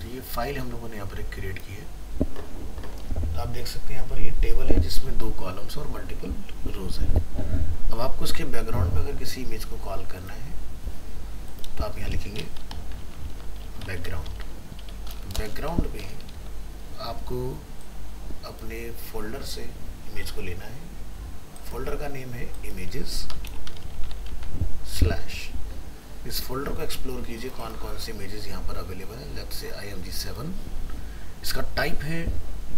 तो ये फाइल हम लोगों ने यहाँ पर एक क्रिएट की है। तो आप देख सकते हैं यहाँ पर ये टेबल है जिसमें 2 कॉलम्स और मल्टीपल रोज है। अब आपको उसके बैकग्राउंड में अगर किसी इमेज को कॉल करना है तो आप यहाँ लिखेंगे बैकग्राउंड। बैकग्राउंड में आपको अपने फोल्डर से इमेज को लेना है। फोल्डर का नेम है इमेजेस स्लैश। इस फोल्डर को एक्सप्लोर कीजिए कौन कौन से इमेजेस यहाँ पर अवेलेबल है। लेट्स से img7, इसका टाइप है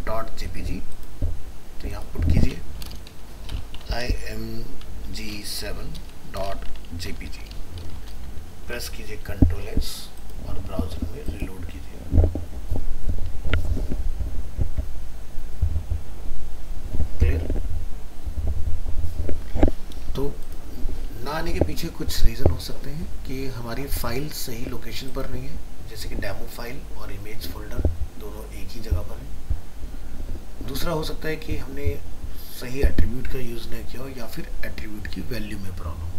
.jpg, तो यहाँ पुट कीजिए img7.jpg, प्रेस कीजिए Ctrl+S और ब्राउजर में रिलोड कीजिए। क्लियर? तो ना आने के पीछे कुछ रीज़न हो सकते हैं कि हमारी फाइल सही लोकेशन पर नहीं है, जैसे कि डेमो फाइल और इमेज फोल्डर दोनों एक ही जगह पर है। दूसरा हो सकता है कि हमने सही एट्रीब्यूट का यूज़ नहीं किया हो, या फिर एट्रीब्यूट की वैल्यू में प्रॉब्लम हो,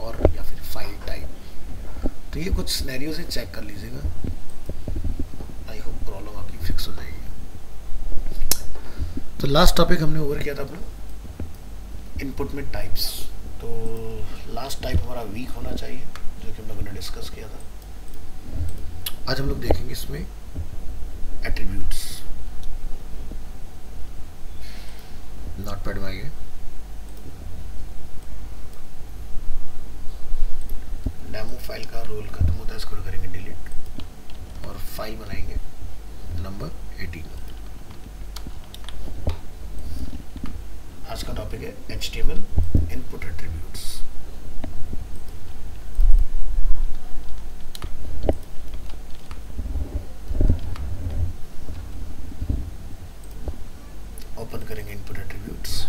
और या फिर फाइल टाइप। तो ये कुछ सिनेरियो से चेक कर लीजिएगा। आई होप प्रॉब्लम आपकी फिक्स हो जाएगी। तो लास्ट टॉपिक हमने ओवर किया था अपना इनपुट में टाइप्स। तो लास्ट टाइप हमारा वीक होना चाहिए, जो कि हम लोगों ने डिस्कस किया था। आज हम लोग देखेंगे इसमें एट्रीब्यूट्स। नोटपैड में आइए, डेमो फाइल का रोल खत्म होता है, इसको करेंगे डिलीट और फाइल बनाएंगे नंबर 18। आज का टॉपिक है HTML इनपुट एट्रीब्यूट्स। ओपन करेंगे इनपुट एट्रीब्यूट्स।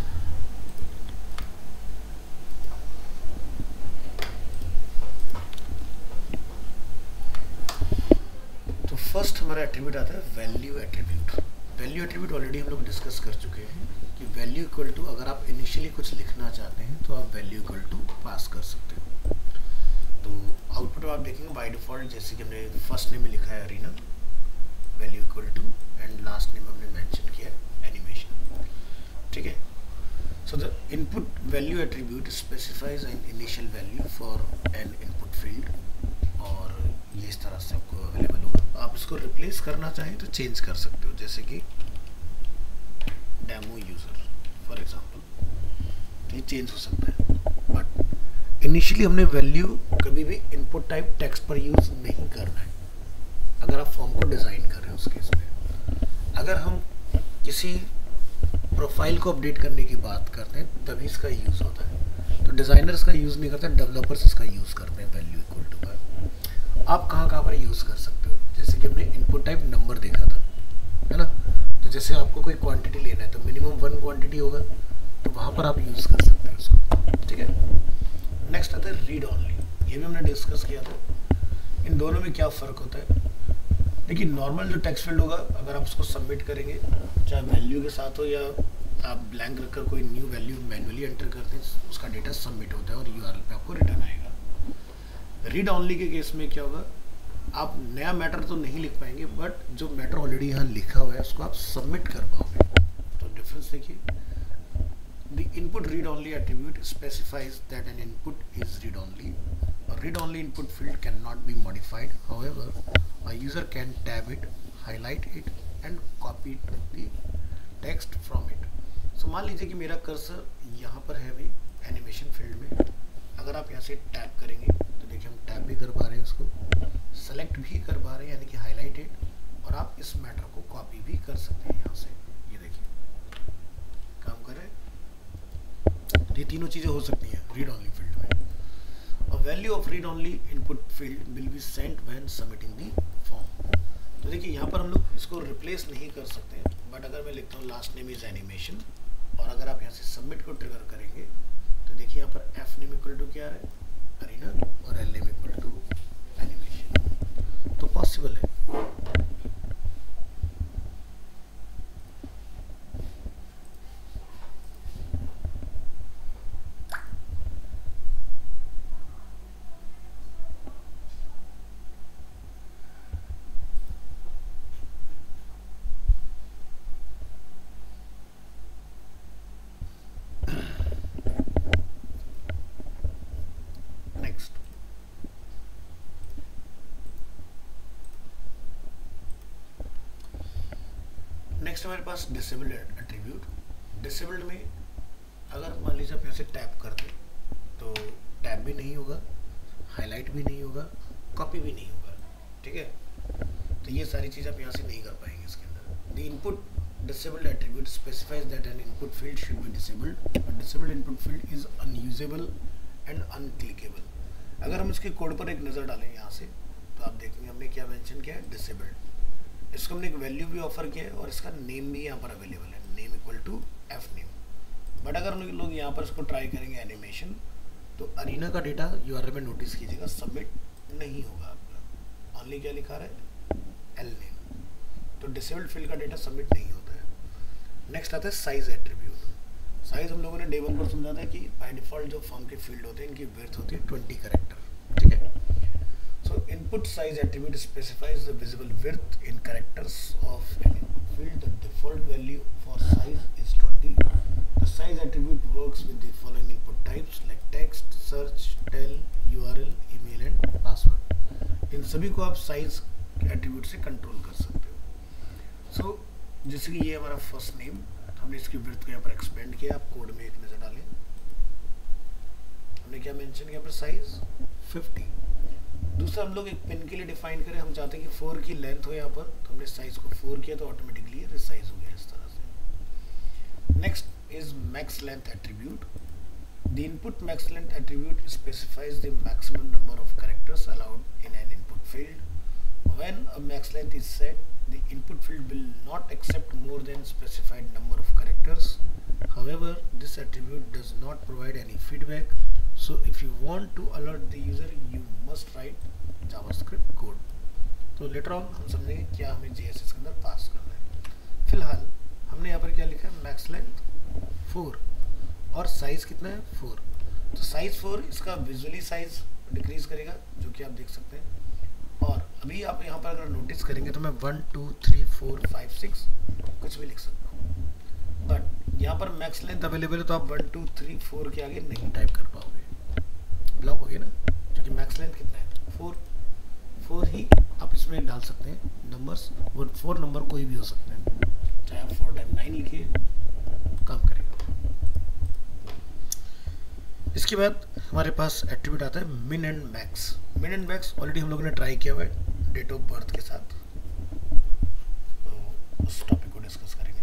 तो फर्स्ट हमारा एट्रीब्यूट आता है value attribute. Value attribute already हम लोग डिस्कस कर चुके हैं कि वैल्यू इक्वल टू, अगर आप इनिशियली कुछ लिखना चाहते हैं तो आप वैल्यू इक्वल टू पास कर सकते हो। तो आउटपुट आप देखेंगे बाय डिफॉल्ट, जैसे कि हमने फर्स्ट नेम में लिखा है Arina, value equal to, and last name हमने मेंशन किया है एनिमेशन। ठीक है। So the input value attribute specifies an initial value for an input field, और ये इस तरह से आपको अवेलेबल होगा। आप इसको रिप्लेस करना चाहें तो चेंज कर सकते हो, जैसे कि डेमो यूजर फॉर एग्जांपल, ये चेंज हो सकता है। बट इनिशियली हमने वैल्यू कभी भी इनपुट टाइप टेक्स्ट पर यूज नहीं करना है, अगर आप फॉर्म को डिजाइन कर रहे हैं उस केस में। अगर हम किसी प्रोफाइल को अपडेट करने की बात करते हैं तभी इसका यूज होता है। तो डिजाइनर्स का यूज नहीं करते, डेवलपर्स इसका यूज करते हैं वैल्यू इक्वल टू का। आप कहाँ पर यूज कर सकते हो, जैसे कि हमने इनपुट टाइप नंबर देखा था, है ना। तो जैसे आपको कोई क्वांटिटी लेना है तो मिनिमम 1 क्वांटिटी होगा, तो वहाँ पर आप यूज़ कर सकते हैं उसको। ठीक है। नेक्स्ट आता है रीड ऑनली। ये भी हमने डिस्कस किया था। इन दोनों में क्या फ़र्क होता है? देखिए, नॉर्मल जो टेक्स्ट फील्ड होगा, अगर आप उसको सबमिट करेंगे, चाहे वैल्यू के साथ हो या आप ब्लैंक रखकर कोई न्यू वैल्यू मैन्युअली एंटर करते हैं, उसका डेटा सबमिट होता है और URL पे आपको रिटर्न आएगा। रीड ऑनली के केस में क्या होगा, आप नया मैटर तो नहीं लिख पाएंगे, बट जो मैटर ऑलरेडी यहाँ लिखा हुआ है उसको आप सबमिट कर पाओगे। तो डिफरेंस देखिए, the input read only attribute specifies that an input is read only. Read only input field cannot be modified, however a user can tab it, highlight it and copy the text from it. So मान लीजिए कि मेरा cursor यहाँ पर है अभी animation field में। अगर आप यहाँ से टैब करेंगे तो देखिए हम टैब भी कर पा रहे हैं, उसको सेलेक्ट भी कर पा रहे हैं, यानी कि हाईलाइटेड, और आप इस मैटर को कॉपी भी कर सकते हैं यहाँ से। ये देखिए काम कर रहे हैं। ये तीनों चीज़ें हो सकती हैं रीड ऑनली फील्ड में। A value of read only input field will be sent when submitting the form. तो देखिए यहाँ पर हम लोग इसको रिप्लेस नहीं कर सकते, बट अगर मैं लिखता हूँ लास्ट नेम इज एनिमेशन, और अगर आप यहाँ से सबमिट को ट्रिगर करेंगे तो देखिए यहाँ पर एफ नेम इक्वल टू क्या है, अरीना, और L name equal to animation. तो पॉसिबल है। नेक्स्ट हमारे पास डिसेबल्ड एट्रीब्यूट। डिसेबल्ड में अगर मान लीजिए आप यहाँ से टैप कर दें तो टैप भी नहीं होगा, हाईलाइट भी नहीं होगा, कॉपी भी नहीं होगा, ठीक है। तो ये सारी चीज़ आप यहाँ से नहीं कर पाएंगे इसके अंदर। The input disabled attribute specifies that an input field should be disabled. A disabled input field is unusable and unclickable. अगर हम इसके कोड पर एक नज़र डालें यहाँ से तो आप देखेंगे हमने क्या मेंशन किया है, डिसेबल्ड। इसको हमने एक वैल्यू भी ऑफर किया है और इसका नेम भी यहाँ पर अवेलेबल है, name equal to F name. But अगर लोग यहाँ पर इसको ट्राई करेंगे एनिमेशन तो अरीना का डेटा यूआरएल में नोटिस कीजिएगा सबमिट नहीं होगा आपका, ऑनली क्या लिखा रहा है, एल नेम। तो डिसेबल्ड फील्ड का डेटा सबमिट नहीं होता है। नेक्स्ट आता है साइज एट्रीब्यूट। साइज हम लोगों ने डे 1 पर समझा था कि बाय डिफॉल्ट जो फॉर्म के फील्ड होते हैं इनकी विड्थ होती है 20 कैरेक्टर, ठीक है। So input size attribute specifies the visible width in characters of an input field. The default value for size is 20। The size attribute works with the following input types like text, search, tel, URL, email and password. इन सभी को आप size attribute से control कर सकते हो। सो जैसे कि ये हमारा फर्स्ट नेम, हमने इसकी विड्थ को यहाँ पर एक्सपेंड किया। आप कोड में एक नज़र डालें, हमने क्या मेंशन किया पर साइज 50। दूसरा हम लोग एक पिन के लिए डिफाइन करें, हम चाहते हैं कि 4 की लेंथ हो यहाँ पर, तो हमने साइज को 4 किया तो ऑटोमेटिकली रिसाइज हो गया इस तरह से। Next is max length attribute. The input max length attribute specifies the maximum number of characters allowed in an input field. When a max length is set, the input field will not accept more than specified number of characters. However, this attribute does not provide any feedback. So, if you want to alert the user, you must write JavaScript code. तो later on हम समझेंगे क्या हमें JSS के अंदर पास करना है। फिलहाल हमने यहाँ पर क्या लिखा है, मैक्स लेंथ 4 और साइज कितना है 4। तो साइज 4 इसका विजुअली साइज डिक्रीज करेगा जो कि आप देख सकते हैं। और अभी आप यहाँ पर अगर नोटिस करेंगे तो मैं 1 2 3 4 5 6 कुछ भी लिख सकता हूँ, बट यहाँ पर मैक्स लेंथ अवेलेबल है तो आप 1 2 3 4 के आगे नहीं टाइप कर पाओगे, ब्लॉक हो गया ना, क्योंकि मैक्स लेंथ कितना है 4 ही आप इसमें डाल सकते हैं नंबर्स, वो 4 नंबर कोई भी हो सकते हैं, चाहे आप 4 टाइम 9 लिखिए काम करेगा। इसके बाद हमारे पास एट्रीब्यूट आता है मिन एंड मैक्स। मिन एंड मैक्स ऑलरेडी हम लोगों ने ट्राई किया हुआ है डेट ऑफ बर्थ के साथ, तो उस टॉपिक को डिस्कस करेंगे।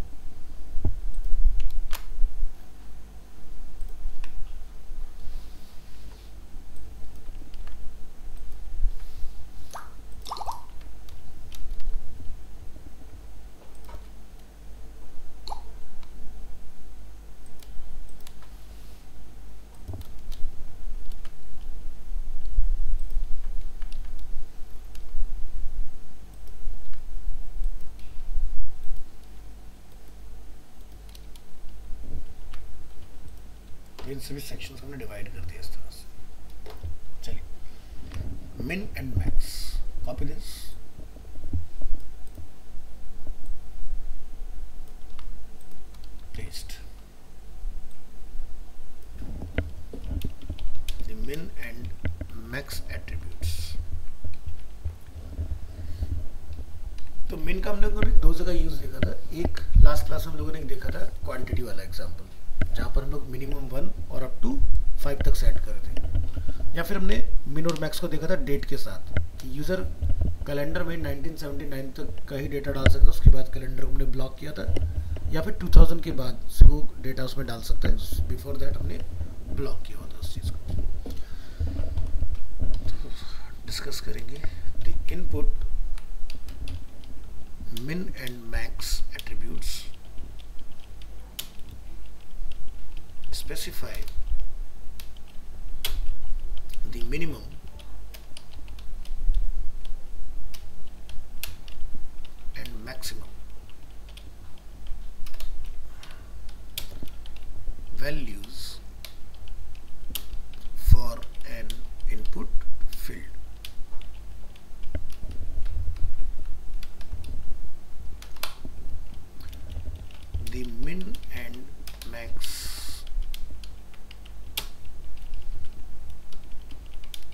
इन सभी सेक्शंस हमने डिवाइड कर दिया इस तरह से। चलिए मिन and max, copy this, paste the मिन एंड मैक्स एट्रीब्यूट्स। तो मिन का हम लोगों ने 2 जगह यूज देखा था। एक लास्ट क्लास में हम लोगों ने देखा था क्वांटिटी वाला एग्जांपल, जहाँ पर हम लोग मिनिमम 1 और अप टू 5 तक सेट कर थे, या फिर हमने मिन और मैक्स को देखा था डेट के साथ कि यूज़र कैलेंडर में 1979 तक का ही डेटा डाल सकता है, उसके बाद कैलेंडर हमने ब्लॉक किया था, या फिर 2000 के बाद से वो डेटा उसमें डाल सकता है, बिफोर दैट हमने ब्लॉक किया होता उस चीज़ को। तो डिस्कस करेंगे the input min and max attributes specify the minimum and maximum values for an input field. The min and max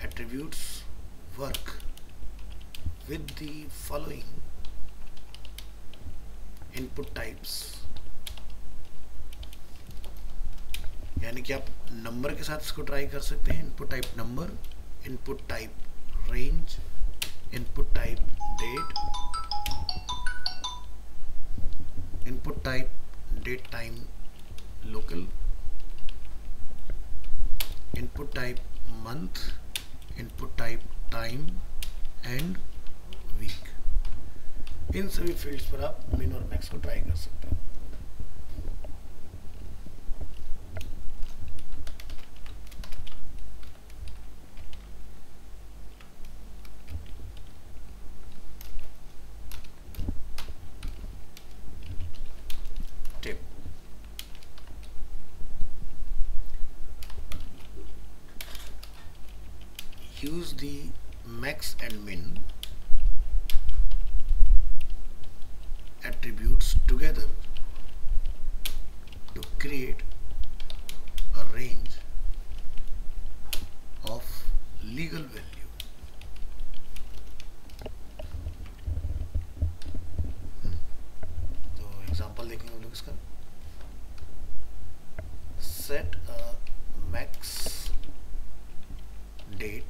attributes work with the following input types, यानी कि आप नंबर के साथ इसको ट्राई कर सकते हैं। Input type number, input type range, input type date, input type date time local, input type month, input type time and week. इन सभी फील्ड्स पर आप मिन और मैक्स को ट्राई कर सकते हो। Tip, use the max and min attributes together to create a range of legal value. तो एग्जांपल देखेंगे हम लोग इसका। Set a max date,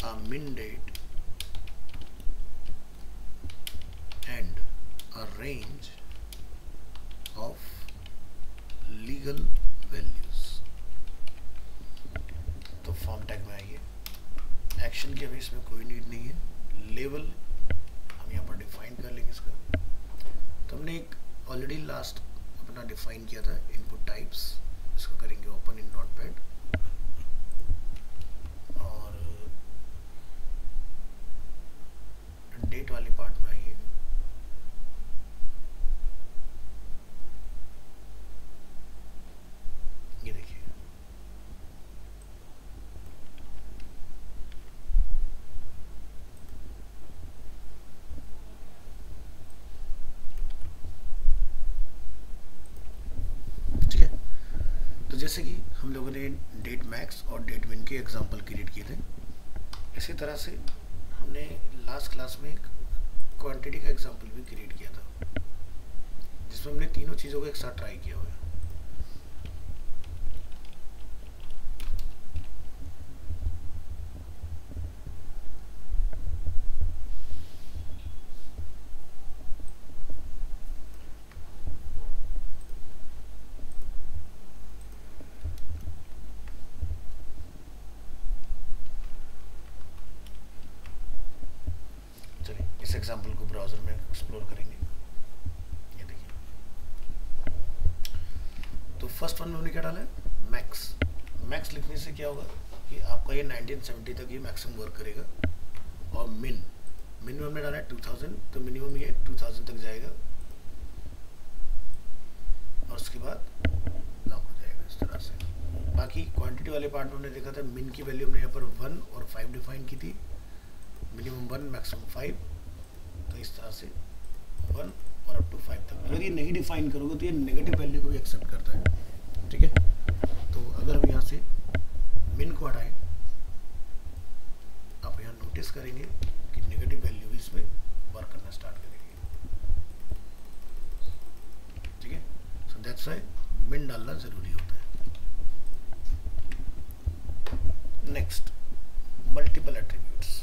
a min date and a range of legal values। तो फॉर्म टैग में आइए, action की अभी इसमें कोई नीड नहीं है, लेवल हम यहाँ पर डिफाइन कर लेंगे इसका। तो हमने एक ऑलरेडी लास्ट अपना डिफाइन किया था इनपुट टाइप्स, इसको करेंगे ओपन इन नोटपैड और डेट वाली पार्ट में आइए। ये देखिए, ठीक है। तो जैसे कि हम लोगों ने डेट मैक्स और डेट मिन के एग्जांपल क्रिएट किए थे, इसी तरह से हमने लास्ट क्लास में एक क्वांटिटी का एग्जांपल भी क्रिएट किया था, जिसमें हमने तीनों चीज़ों को एक साथ ट्राई किया हुआ है। इस एग्जांपल को ब्राउजर में एक्सप्लोर करेंगे। ये देखिए, तो फर्स्ट वन में हमने क्या डाला है, मैक्स। मैक्स लिखने से क्या होगा कि आपका ये 1970 तक ये मैक्सिमम वर्क करेगा। और मिन, मिनिमम हमने डाला है 2000, तो मिनिमम ये 2000 तक जाएगा और उसके बाद लॉक हो जाएगा इस तरह से। बाकी क्वांटिटी वाले पार्ट में हमने देखा था मिन की वैल्यू हमने यहाँ पर 1 और 5 डिफाइन की थी, मिनिमम 1 मैक्सिमम 5। तो इस तरह से 1 और अप टू 5 तक। अगर ये नहीं डिफाइन करोगे तो ये नेगेटिव वैल्यू को भी एक्सेप्ट करता है, ठीक है। तो अगर हम यहाँ से मिन को हटाएं, आप यहाँ नोटिस करेंगे कि नेगेटिव वैल्यू भी इसमें वर्क करना स्टार्ट करेगी, ठीक है। सो दैट्स व्हाई मिन डालना जरूरी होता है। Next, multiple attributes.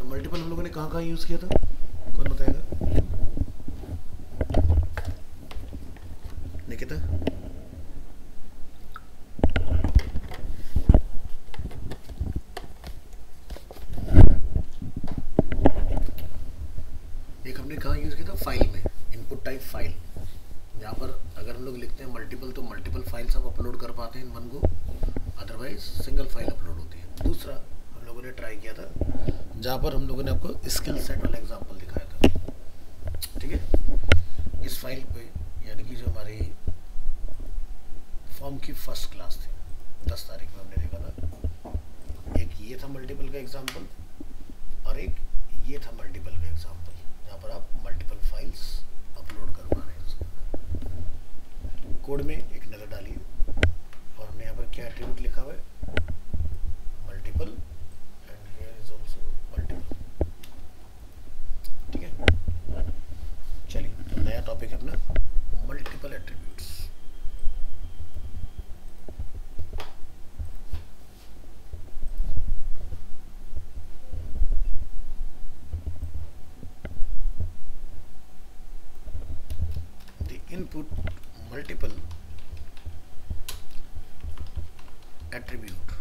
मल्टीपल हम लोगों ने कहाँ यूज किया था, कौन बताएगा? निकिता, एक हमने कहाँ यूज किया था, फाइल में, इनपुट टाइप फाइल, जहाँ पर अगर हम लोग लिखते हैं मल्टीपल तो मल्टीपल फाइल्स आप अपलोड कर पाते हैं in one go, otherwise single file upload होती है। दूसरा हम लोगों ने ट्राई किया था जहाँ पर हम लोगों ने आपको स्किल सेट वाला एग्जांपल दिखाया था, ठीक है। इस फाइल पे यानी कि जो हमारी फॉर्म की फर्स्ट क्लास थी 10 तारीख में हमने देखा था, एक ये था मल्टीपल का एग्जांपल और एक ये था मल्टीपल का एग्जांपल, जहाँ पर आप मल्टीपल फाइल्स अपलोड कर पा रहे हैं उसके अंदर। कोड में एक नज़र डालिए और हमने यहाँ पर क्या एट्रीब्यूट लिखा हुआ है, multiple, and here is also multiple. ठीक है, चलिए तो नया टॉपिक है अपना multiple attributes. Input multiple attribute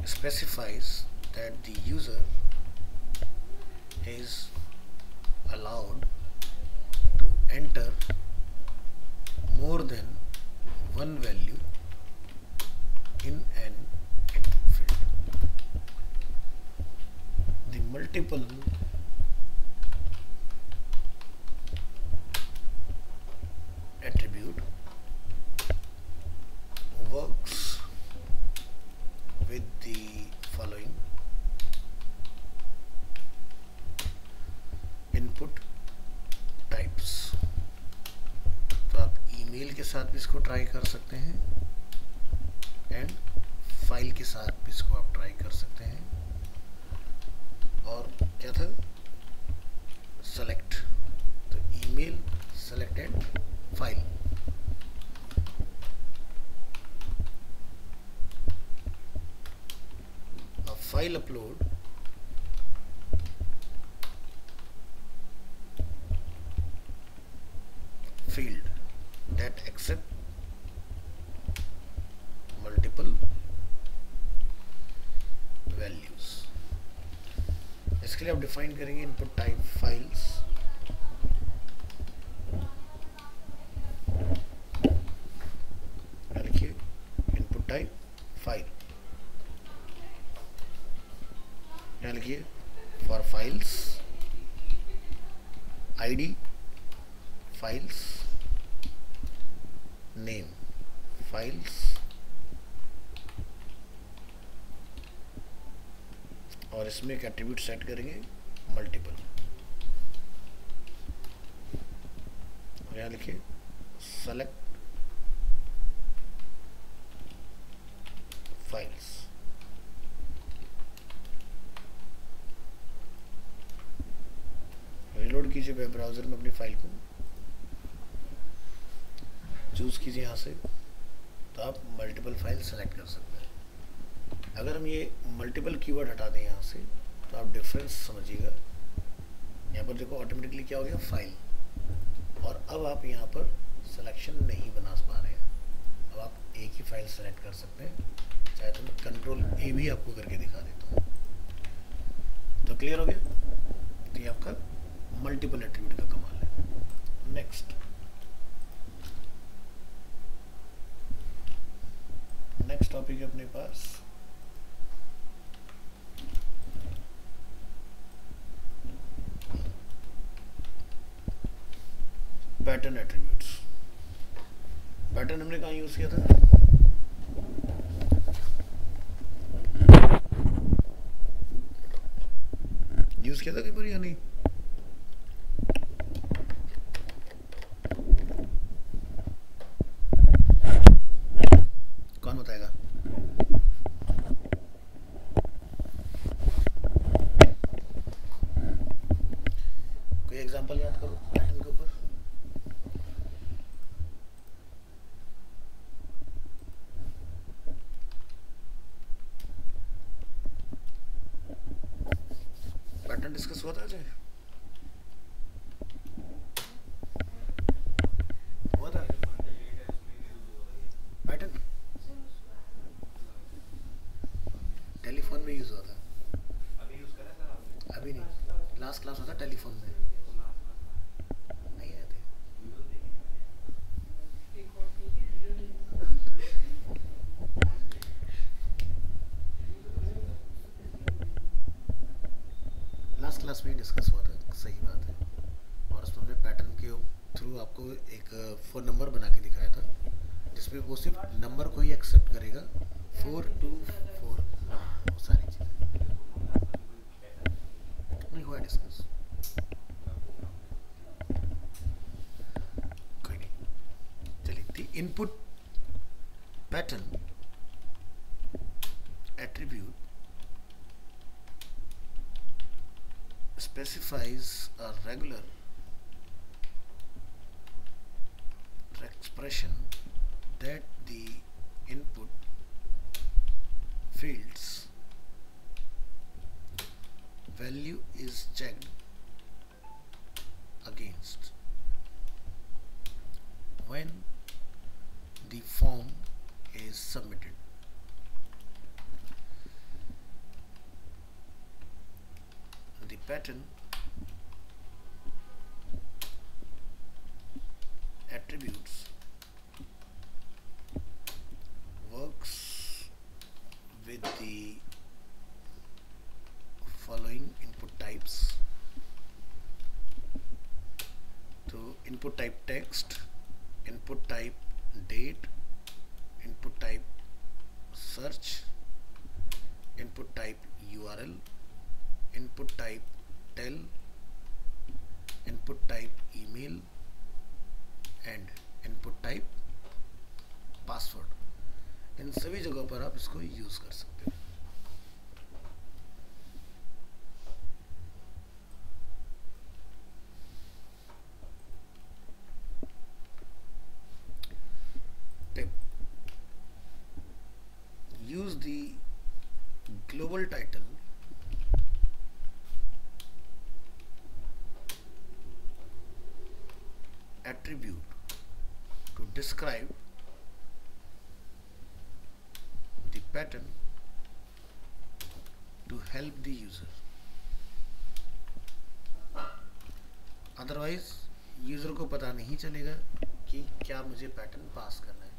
specifies that the user is allowed to enter more than one value in an input field. The multiple attribute works with the following input types। तो आप email के साथ भी इसको try कर सकते हैं and file के साथ भी इसको आप ट्राई कर सकते हैं। और क्या था, सेलेक्ट, तो email, select and file. A file upload field that accept multiple values। इसके लिए आप डिफाइन करेंगे input type files, type file, यहाँ लिखिए for files ID, files name, files, और इसमें एक एट्रीब्यूट सेट करेंगे मल्टीपल, और यहाँ लिखिए सेलेक्ट फाइल्स। रिलोड कीजिए वेब ब्राउजर में अपनी फाइल को, चूज कीजिए यहाँ से, तो आप मल्टीपल फाइल सेलेक्ट कर सकते हैं। अगर हम ये मल्टीपल कीवर्ड हटा दें यहाँ से तो आप डिफरेंस समझिएगा। यहाँ पर देखो ऑटोमेटिकली क्या हो गया, फाइल, और अब आप यहाँ पर सिलेक्शन नहीं बना पा रहे हैं। अब आप एक ही फाइल सेलेक्ट कर सकते हैं, चाहे तो मैं कंट्रोल ए भी आपको करके दिखा देता हूँ। तो क्लियर हो गया, तो ये आपका मल्टीपल एट्रीब्यूट का कमाल है। नेक्स्ट टॉपिक है अपने पास पैटर्न एट्रीब्यूट्स। पैटर्न हमने कहाँ यूज किया था, यूज किया था कई बार या नहीं? कौन बताएगा? कोई एग्जांपल याद करो पैटर्न के ऊपर। पैटर्न डिस्कस हुआ था अजय? हुआ था पैटर्न? टेलीफोन में यूज हुआ था। अभी यूज करा था? अभी नहीं, लास्ट क्लास होता टेलीफोन में, नहीं आए थे। लास्ट क्लास में डिस्कस हुआ था, सही बात है। और उसमें हमने पैटर्न के थ्रू आपको एक फोन नंबर बना के दिखाया था, जिसमें वो सिर्फ नंबर को ही एक्सेप्ट करेगा, 424, वो सारी चीजें नहीं हुआ discuss. input pattern attribute specifies a regular expression that the input fields value is checked against when the form is submitted. The pattern attributes works with the following input types. So input type text, input type date, input type search, input type URL, input type tell, input type email and input type password. इन सभी जगहों पर आप इसको use कर सकते हो। Tip: use the global title attribute to describe the pattern to help the user. Otherwise user को पता नहीं चलेगा कि क्या मुझे पैटर्न पास करना है।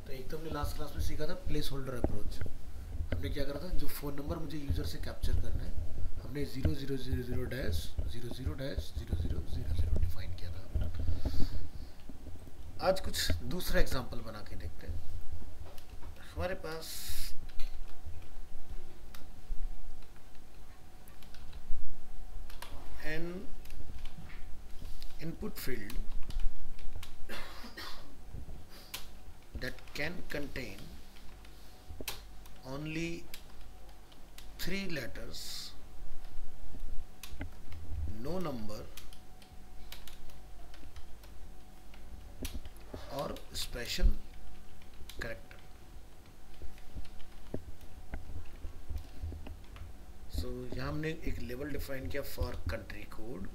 तो एक तो हमने लास्ट क्लास में सीखा था प्लेस होल्डर अप्रोच। हमने क्या करा था, जो फ़ोन नंबर मुझे यूज़र से कैप्चर करना है हमने 0000-00-0000 डिफाइन किया था। आज कुछ दूसरा एग्जांपल बना के देखते हैं। हमारे पास an input field that can contain only 3 letters, no number और स्पेशल कैरेक्टर। सो यहाँ हमने एक लेवल डिफाइन किया फॉर कंट्री कोड।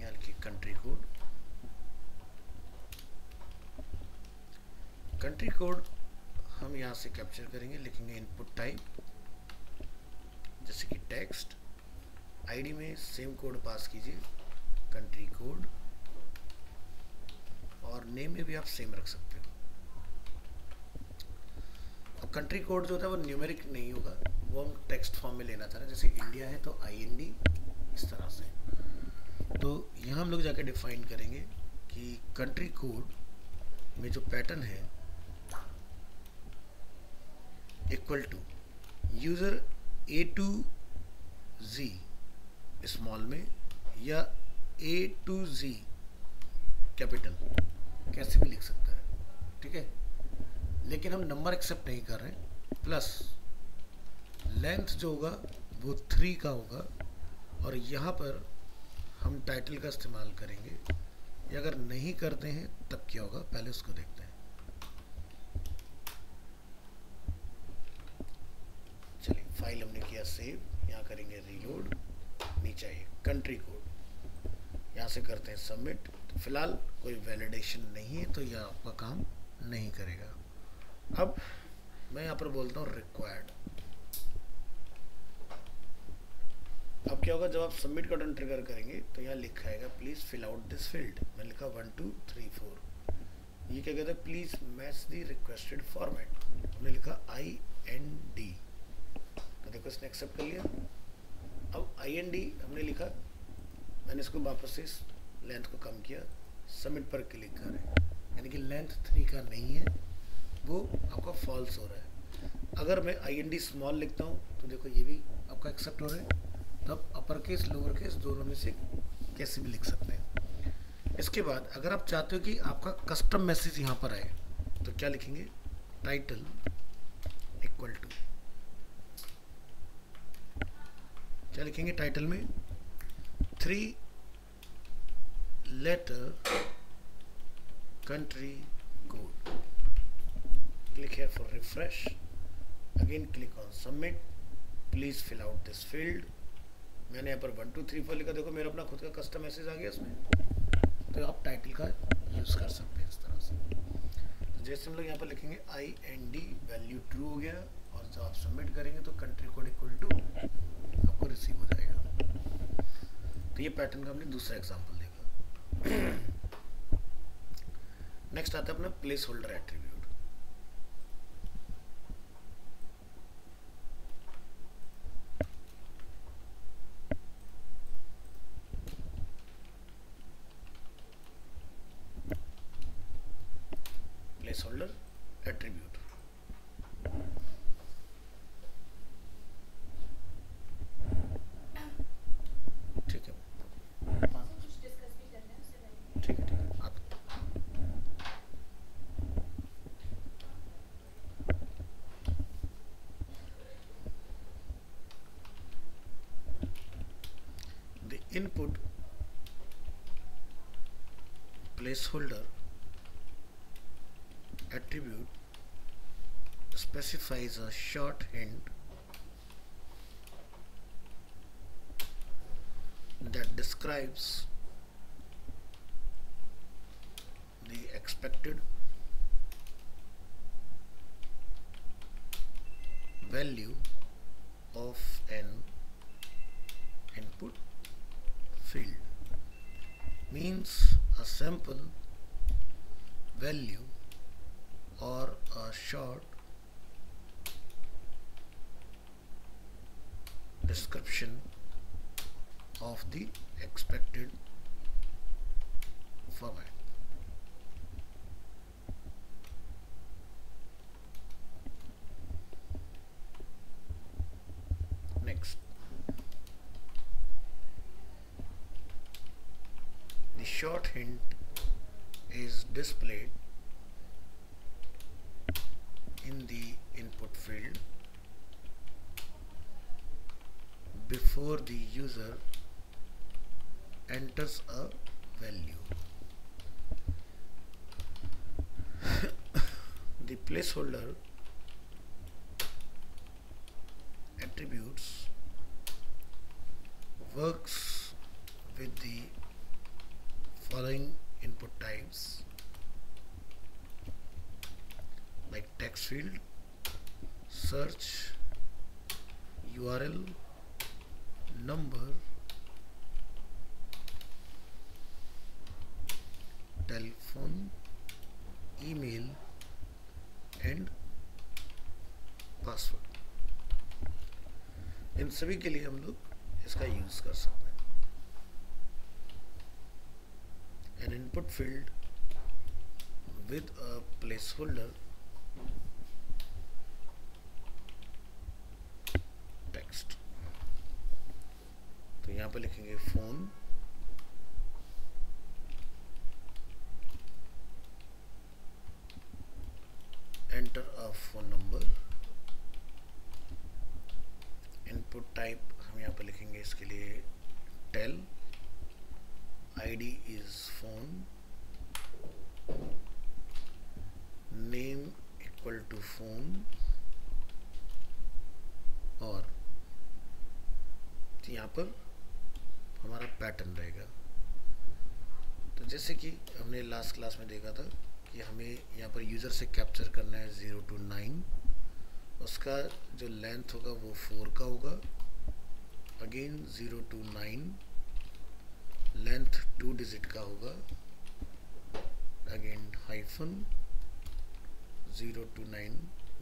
यहाँ लिखिए कंट्री कोड। कंट्री कोड हम यहाँ से कैप्चर करेंगे, लिखेंगे इनपुट टाइप जैसे कि टेक्स्ट। आईडी में सेम कोड पास कीजिए, कंट्री कोड, और नेम में भी आप सेम रख सकते हो। अब कंट्री कोड जो होता है वो न्यूमेरिक नहीं होगा, वो हम टेक्स्ट फॉर्म में लेना चाह रहे हैं। जैसे इंडिया है तो IND, इस तरह से। तो यहाँ हम लोग जाके डिफाइन करेंगे कि कंट्री कोड में जो पैटर्न है equal to user A to Z small में या A to Z कैपिटल, कैसे भी लिख सकता है, ठीक है। लेकिन हम नंबर एक्सेप्ट नहीं कर रहे हैं। प्लस लेंथ जो होगा वो 3 का होगा, और यहाँ पर हम टाइटल का इस्तेमाल करेंगे। या अगर नहीं करते हैं तब क्या होगा, पहले उसको देखते हैं। चलिए, फाइल हमने किया सेव, यहाँ करेंगे रीलोड, नीचे आइए कंट्री कोड, यहाँ से करते हैं सबमिट। तो फिलहाल कोई वैलिडेशन नहीं है तो यह आपका काम नहीं करेगा। अब मैं यहाँ पर बोलता हूँ रिक्वायर्ड। अब क्या होगा, जब आप सबमिट का बटन ट्रिगर करेंगे तो यहाँ लिखा आएगा please fill out this field. मैं लिखा 1 2 3 4। ये क्या कहता है, please match the requested format. हमने लिखा IND, तो देखो इसने एक्सेप्ट कर लिया। अब IND हमने लिखा, मैंने इसको वापस से लेंथ को कम किया, सबमिट पर क्लिक करें, यानी कि लेंथ 3 का नहीं है, वो आपका फॉल्स हो रहा है। अगर मैं IND स्मॉल लिखता हूँ तो देखो ये भी आपका एक्सेप्ट हो रहा है, तब अपर केस लोअर केस दोनों में से कैसे भी लिख सकते हैं। इसके बाद अगर आप चाहते हो कि आपका कस्टम मैसेज यहाँ पर आए तो क्या लिखेंगे, टाइटल इक्वल टू, क्या लिखेंगे टाइटल में, 3 letter country code. Click here for refresh. Again click on submit. Please fill out this field. मैंने यहाँ पर 1 2 3 4 लिखा, देखो मेरा अपना खुद का कस्टम मैसेज आ गया इसमें। तो आप टाइटल का यूज़ कर सकते हैं इस तरह से। तो जैसे हम लोग यहाँ पर लिखेंगे IND, वैल्यू ट्रू हो गया, और जब आप सबमिट करेंगे तो कंट्री कोड इक्वल टू आपको रिसीव हो जाएगा। तो ये पैटर्न का हमने दूसरा एग्जाम्पल देखा। नेक्स्ट आता है अपना place holder attribute. Place holder attribute, ठीक है, ठीक है, input placeholder attribute specifies a short hint that describes the expected value of an input field, means a sample value or a short description of the expected format. Next, the short hint is displayed in the input field before the user enters a value. The placeholder attributes works with the following input types like text field, search, URL, number, telephone, email and password. इन सभी के लिए हम लोग इसका use कर सकते हैं। An input field with a placeholder text, तो यहाँ पे लिखेंगे phone, enter a phone number, input type हम यहाँ पे लिखेंगे इसके लिए tel, ID is phone, name equal to phone, और यहाँ पर हमारा पैटर्न रहेगा। तो जैसे कि हमने लास्ट क्लास में देखा था कि हमें यहाँ पर यूज़र से कैप्चर करना है 0 to 9, उसका जो लेंथ होगा वो 4 का होगा, अगेन 0 to 9 लेंथ 2 डिजिट का होगा, again hyphen 0 to 9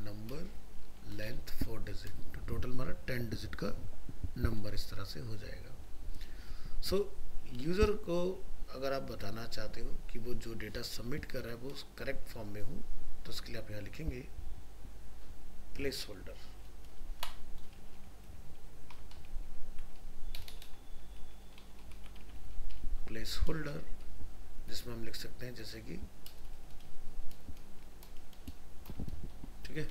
number length 4 digit, तो टोटल हमारा 10 डिजिट का नंबर इस तरह से हो जाएगा। सो यूज़र को अगर आप बताना चाहते हो कि वो जो डेटा सबमिट कर रहा है वो करेक्ट फॉर्म में हो, तो उसके लिए आप यहाँ लिखेंगे प्लेस होल्डर प्लेस होल्डर, जिसमें हम लिख सकते हैं जैसे कि, ठीक है।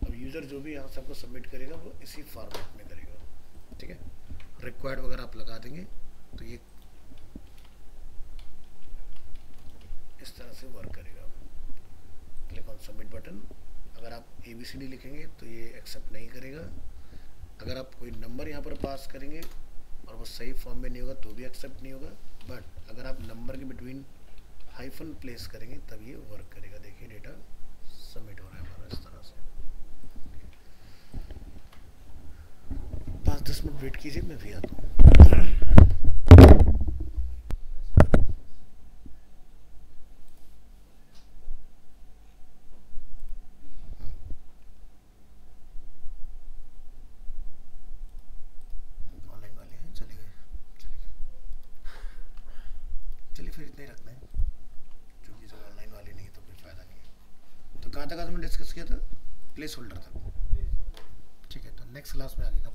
अब यूज़र जो भी यहाँ से आपको सबमिट करेगा वो इसी फॉर्मेट में करेगा, ठीक है। रिक्वायर्ड वगैरह आप लगा देंगे तो ये इस तरह से वर्क करेगा। Click on submit button. अगर आप ABCD लिखेंगे तो ये एक्सेप्ट नहीं करेगा। अगर आप कोई नंबर यहाँ पर पास करेंगे और वो सही फॉर्म में नहीं होगा तो भी एक्सेप्ट नहीं होगा। बट अगर आप नंबर के बिटवीन हाइफन प्लेस करेंगे तब ये वर्क करेगा। देखिए डेटा सबमिट हो रहा है हमारा इस तरह से। 5-10 मिनट वेट कीजिए, मैं भी आता हूँ। चलिए फिर इतने ही रखते हैं, क्योंकि जब ऑनलाइन वाले नहीं तो कोई फ़ायदा नहीं है। तो कहाँ तक आज हमने डिस्कस किया था? प्लेस होल्डर तक, ठीक है। तो नेक्स्ट क्लास में आगे का